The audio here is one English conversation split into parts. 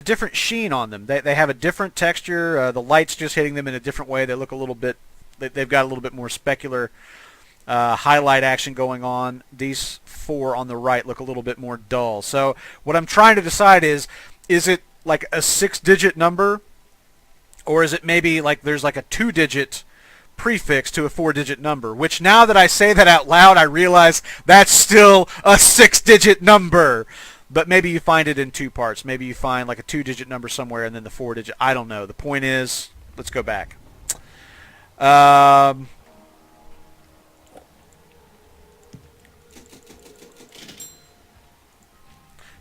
different sheen on them. They have a different texture. The light's just hitting them in a different way. They look a little bit. They've got a little bit more specular highlight action going on. These four on the right look a little bit more dull. So what I'm trying to decide is it like a 6-digit number, or is it maybe like there's like a 2-digit prefix to a 4-digit number? Which now that I say that out loud, I realize that's still a 6-digit number. But maybe you find it in two parts. Maybe you find like a 2-digit number somewhere and then the 4-digit. I don't know. The point is, let's go back.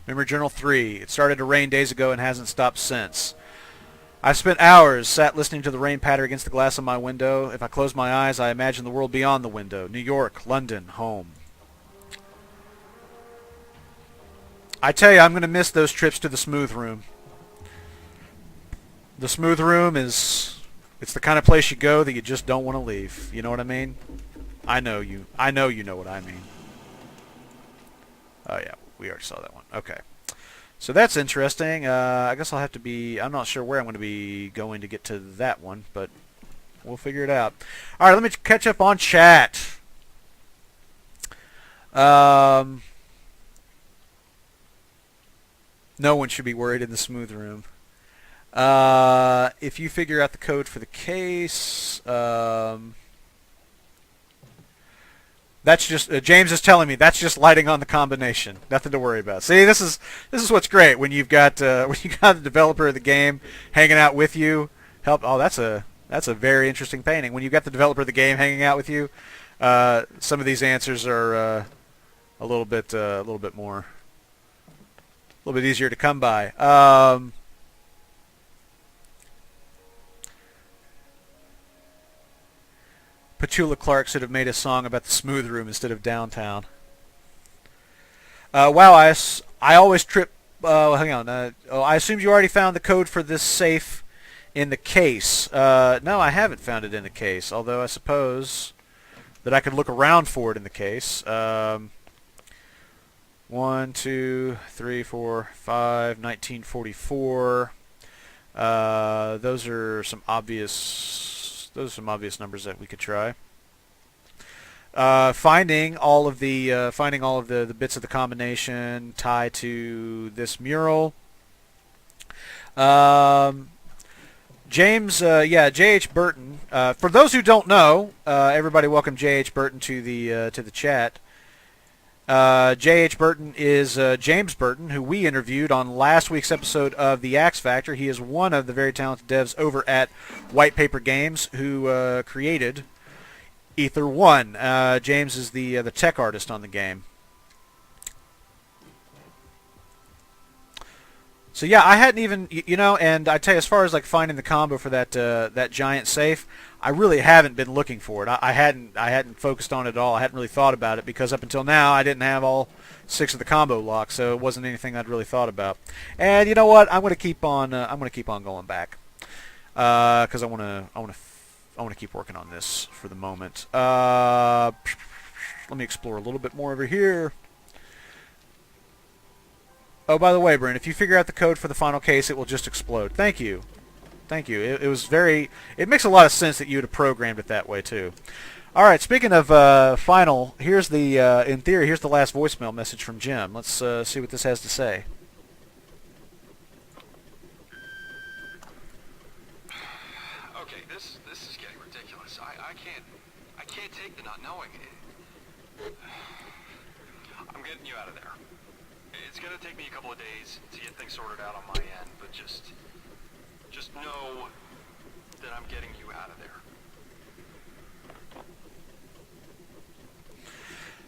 Memory Journal 3. It started to rain days ago and hasn't stopped since. I've spent hours sat listening to the rain patter against the glass of my window. If I close my eyes, I imagine the world beyond the window. New York, London, home. I tell you, I'm going to miss those trips to the smooth room. The smooth room is... it's the kind of place you go that you just don't want to leave. You know what I mean? I know you know what I mean. Oh, yeah. We already saw that one. Okay. So that's interesting. I guess I'll have to be... I'm not sure where I'm going to be going to get to that one, but we'll figure it out. All right, let me catch up on chat. No one should be worried in the smooth room. If you figure out the code for the case... that's just James is telling me that's just lighting on the combination. Nothing to worry about. See, this is what's great when you've got the developer of the game hanging out with you. That's a very interesting painting. When you've got the developer of the game hanging out with you, some of these answers are a little bit easier to come by. Petula Clark should have made a song about the smooth room instead of downtown. Wow, I always trip... hang on. I assumed you already found the code for this safe in the case. No, I haven't found it in the case, although I suppose that I could look around for it in the case. 1, 2, 3, 4, 5, 1944. Those are some obvious numbers that we could try. Finding all of the bits of the combination tie to this mural. James, J.H. Burton. For those who don't know, everybody welcome J.H. Burton to the chat. J.H. Burton is James Burton, who we interviewed on last week's episode of The Axe Factor. He is one of the very talented devs over at White Paper Games who created Ether 1. James is the tech artist on the game. So yeah, I hadn't even, and I tell you, as far as like finding the combo for that giant safe, I really haven't been looking for it. I hadn't focused on it at all. I hadn't really thought about it because up until now I didn't have all 6 of the combo locks, so it wasn't anything I'd really thought about. And you know what? I'm going to keep on going back because I want to keep working on this for the moment. Let me explore a little bit more over here. Oh, by the way, Brent, if you figure out the code for the final case, it will just explode. Thank you. Thank you. It was very... It makes a lot of sense that you would have programmed it that way, too. All right, speaking of final, here's the... in theory, here's the last voicemail message from Jim. Let's see what this has to say. Okay, this is getting ridiculous. I can't take the not knowing. I'm getting you out of there. It's gonna take me a couple of days to get things sorted out on my end, but just know that I'm getting you out of there.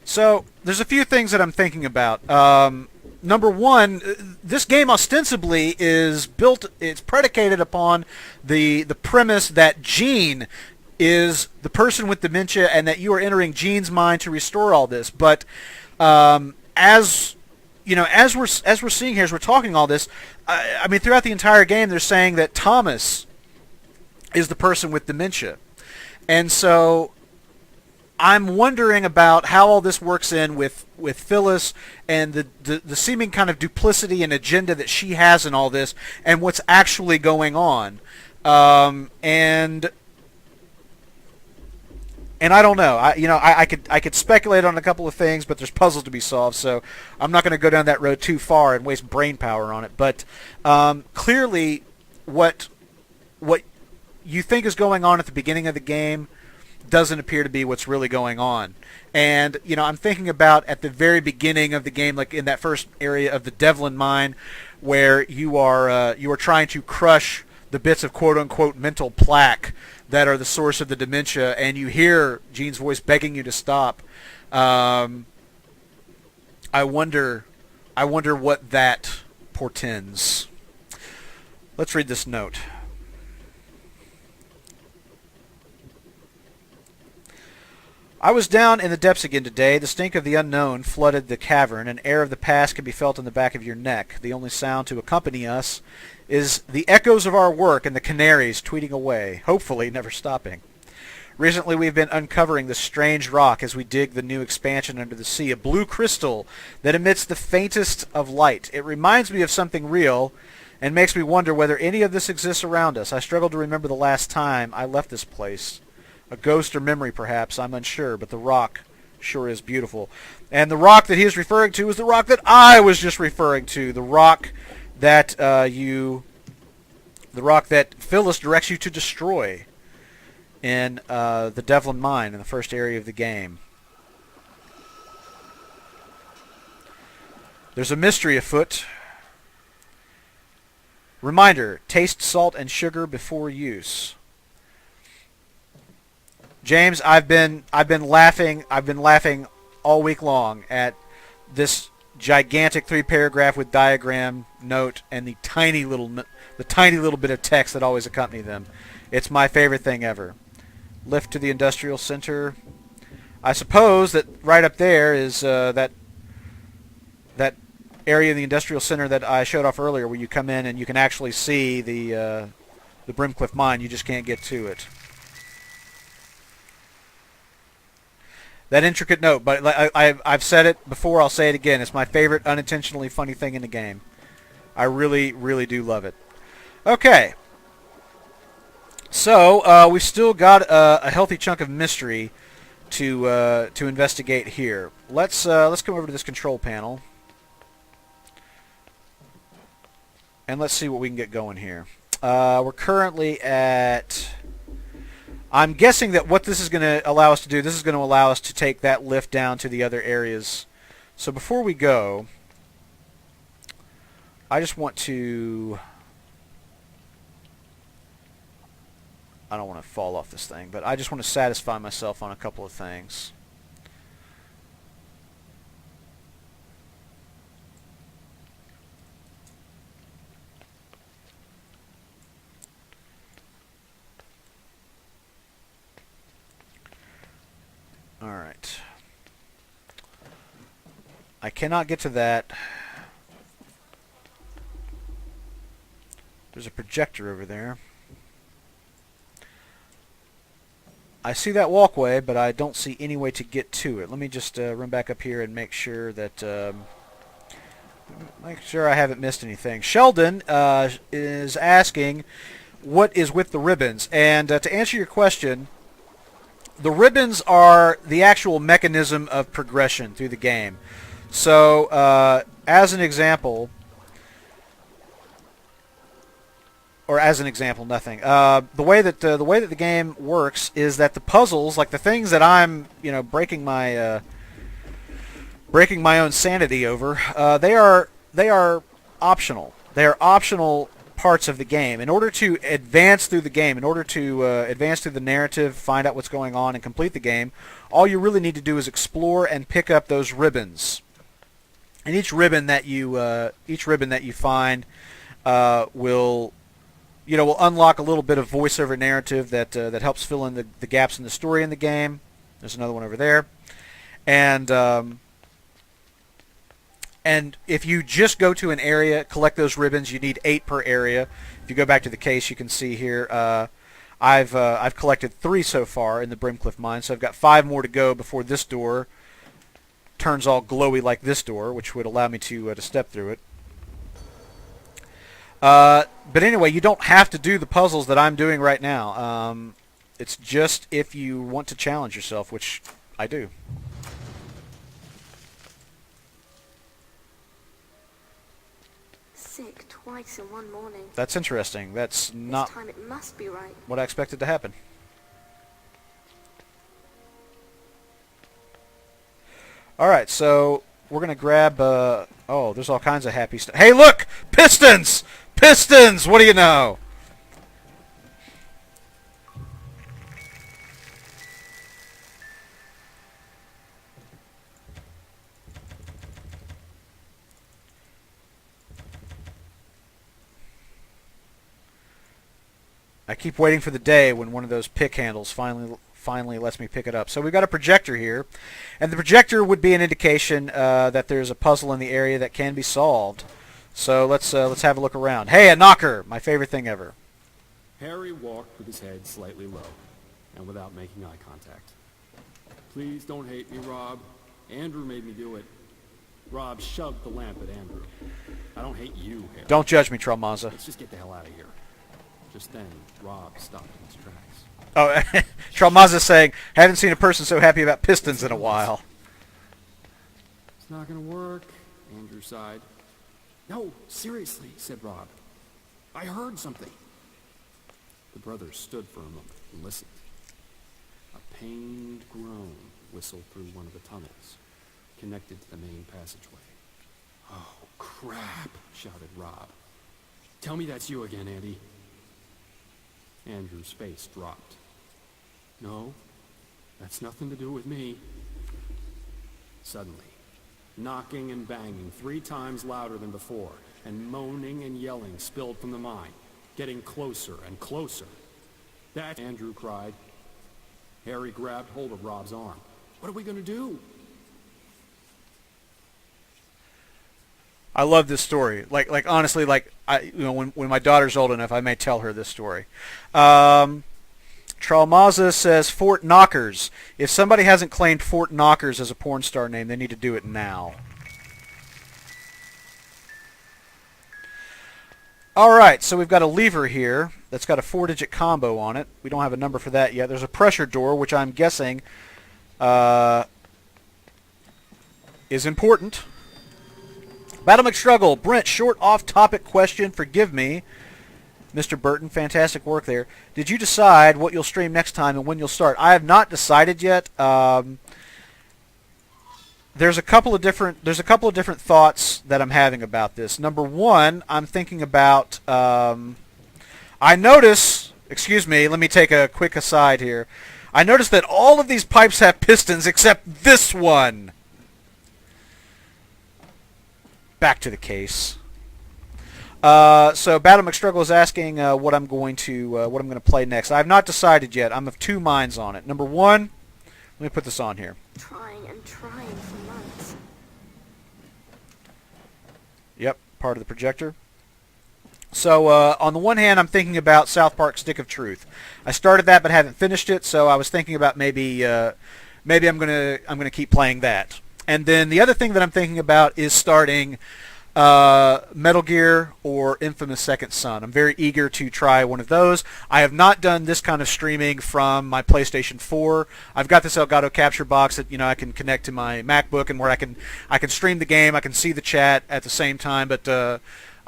So, there's a few things that I'm thinking about. Number one, this game ostensibly is built, it's predicated upon the premise that Gene is the person with dementia and that you are entering Gene's mind to restore all this. But as we're seeing here, as we're talking all this, I mean, throughout the entire game, they're saying that Thomas is the person with dementia. And so I'm wondering about how all this works in with Phyllis and the seeming kind of duplicity and agenda that she has in all this, and what's actually going on. And I don't know. I could speculate on a couple of things, but there's puzzles to be solved. So I'm not going to go down that road too far and waste brain power on it. But clearly, what you think is going on at the beginning of the game doesn't appear to be what's really going on. And I'm thinking about at the very beginning of the game, like in that first area of the Devlin mine, where you are trying to crush the bits of quote unquote mental plaque that are the source of the dementia, and you hear Jean's voice begging you to stop. I wonder what that portends. Let's read this note. I was down in the depths again today. The stink of the unknown flooded the cavern. An air of the past can be felt in the back of your neck. The only sound to accompany us is the echoes of our work and the canaries tweeting away, hopefully never stopping. Recently we've been uncovering this strange rock as we dig the new expansion under the sea, a blue crystal that emits the faintest of light. It reminds me of something real and makes me wonder whether any of this exists around us. I struggle to remember the last time I left this place. A ghost or memory, perhaps, I'm unsure, but the rock sure is beautiful. And the rock that he is referring to is the rock that I was just referring to, the rock that the rock that Phyllis directs you to destroy in the Devlin mine in the first area of the game. There's a mystery afoot. Reminder: taste salt and sugar before use. James, I've been laughing all week long at this gigantic 3-paragraph with diagram, note, and the tiny little bit of text that always accompany them. It's my favorite thing ever. Lift to the industrial center. I suppose that right up there is that area in the industrial center that I showed off earlier, where you come in and you can actually see the Brimcliff mine. You just can't get to it. That intricate note, but I've said it before, I'll say it again. It's my favorite unintentionally funny thing in the game. I really, really do love it. Okay. So, we've still got a healthy chunk of mystery to investigate here. Let's come over to this control panel. And let's see what we can get going here. We're currently at... I'm guessing that what this is going to allow us to do, this is going to allow us to take that lift down to the other areas. So before we go, I just want to... I don't want to fall off this thing, but I just want to satisfy myself on a couple of things. Alright. I cannot get to that. There's a projector over there. I see that walkway, but I don't see any way to get to it. Let me just run back up here and make sure that I haven't missed anything. Sheldon is asking what is with the ribbons, and to answer your question, the ribbons are the actual mechanism of progression through the game. So, as an example, nothing. The way that the game works is that the puzzles, like the things that I'm, breaking my own sanity over, they are optional. They are optional parts of the game. In order to advance through the game, in order to advance through the narrative, find out what's going on, and complete the game, all you really need to do is explore and pick up those ribbons. And each ribbon that you find will unlock a little bit of voiceover narrative that helps fill in the gaps in the story in the game. There's another one over there, and if you just go to an area, collect those ribbons, you need 8 per area. If you go back to the case, you can see here, I've collected 3 so far in the Brimcliff mine, so I've got 5 more to go before this door turns all glowy like this door, which would allow me to step through it. But anyway, you don't have to do the puzzles that I'm doing right now. It's just if you want to challenge yourself, which I do. Sick twice in one morning. That's interesting. That's not This time it must be right. what I expected to happen. Alright, so we're going to grab... oh, there's all kinds of happy stuff. Hey, look! Pistons! Pistons! What do you know? I keep waiting for the day when one of those pick handles finally lets me pick it up. So we've got a projector here, and the projector would be an indication that there's a puzzle in the area that can be solved. So let's have a look around. Hey, a knocker! My favorite thing ever. Harry walked with his head slightly low, and without making eye contact. Please don't hate me, Rob. Andrew made me do it. Rob shoved the lamp at Andrew. I don't hate you, Harry. Don't judge me, Tralmaza. Let's just get the hell out of here. Just then, Rob stopped in his tracks. Oh, Tralmaza's saying, haven't seen a person so happy about pistons in a while. It's not gonna work, Andrew sighed. No, seriously, said Rob. I heard something. The brothers stood for a moment and listened. A pained groan whistled through one of the tunnels, connected to the main passageway. Oh, crap, shouted Rob. Tell me that's you again, Andy. Andrew's face dropped. No, that's nothing to do with me. Suddenly, knocking and banging 3 times louder than before, and moaning and yelling spilled from the mine, getting closer and closer. That, Andrew cried. Harry grabbed hold of Rob's arm. What are we going to do? I love this story. Like honestly, when my daughter's old enough, I may tell her this story. Tralmaza says Fort Knockers. If somebody hasn't claimed Fort Knockers as a porn star name, they need to do it now. Alright, so we've got a lever here that's got a 4-digit combo on it. We don't have a number for that yet. There's a pressure door, which I'm guessing is important. Battle McStruggle, Brent, short off-topic question, forgive me. Mr. Burton, fantastic work there. Did you decide what you'll stream next time and when you'll start? I have not decided yet. There's a couple of different thoughts that I'm having about this. Number one, I'm thinking about I notice, excuse me, let me take a quick aside here. I notice that all of these pipes have pistons except this one. Back to the case. So Battle McStruggle is asking what I'm going to play next. I have not decided yet. I'm of 2 minds on it. Number one, let me put this on here. Trying and trying for months. Yep, part of the projector. So on the one hand, I'm thinking about South Park: Stick of Truth. I started that but haven't finished it, so I was thinking about maybe I'm gonna keep playing that. And then the other thing that I'm thinking about is starting Metal Gear or Infamous Second Son. I'm very eager to try one of those. I have not done this kind of streaming from my PlayStation 4. I've got this Elgato capture box that I can connect to my MacBook, and where I can stream the game. I can see the chat at the same time, but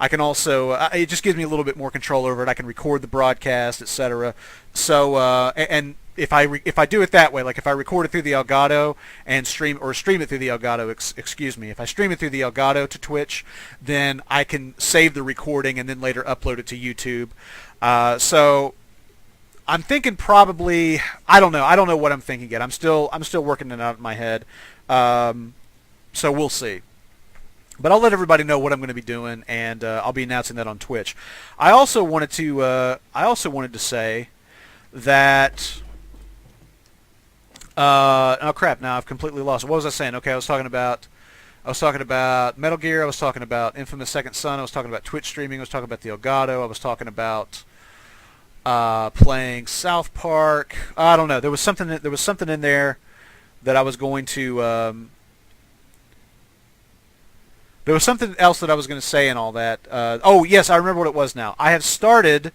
I can also it just gives me a little bit more control over it. I can record the broadcast, etc. So and if I do it that way, like if I record it through the Elgato and stream it through the Elgato, excuse me, if I stream it through the Elgato to Twitch, then I can save the recording and then later upload it to YouTube. So I'm thinking probably, I don't know what I'm thinking yet. I'm still working it out in my head. So we'll see. But I'll let everybody know what I'm going to be doing, and I'll be announcing that on Twitch. I also wanted to say that. Oh crap! Now I've completely lost it. What was I saying? Okay, I was talking about Metal Gear. I was talking about Infamous Second Son. I was talking about Twitch streaming. I was talking about the Elgato. I was talking about playing South Park. I don't know. There was something in there that I was going to. There was something else that I was going to say and all that. Oh yes, I remember what it was now. I have started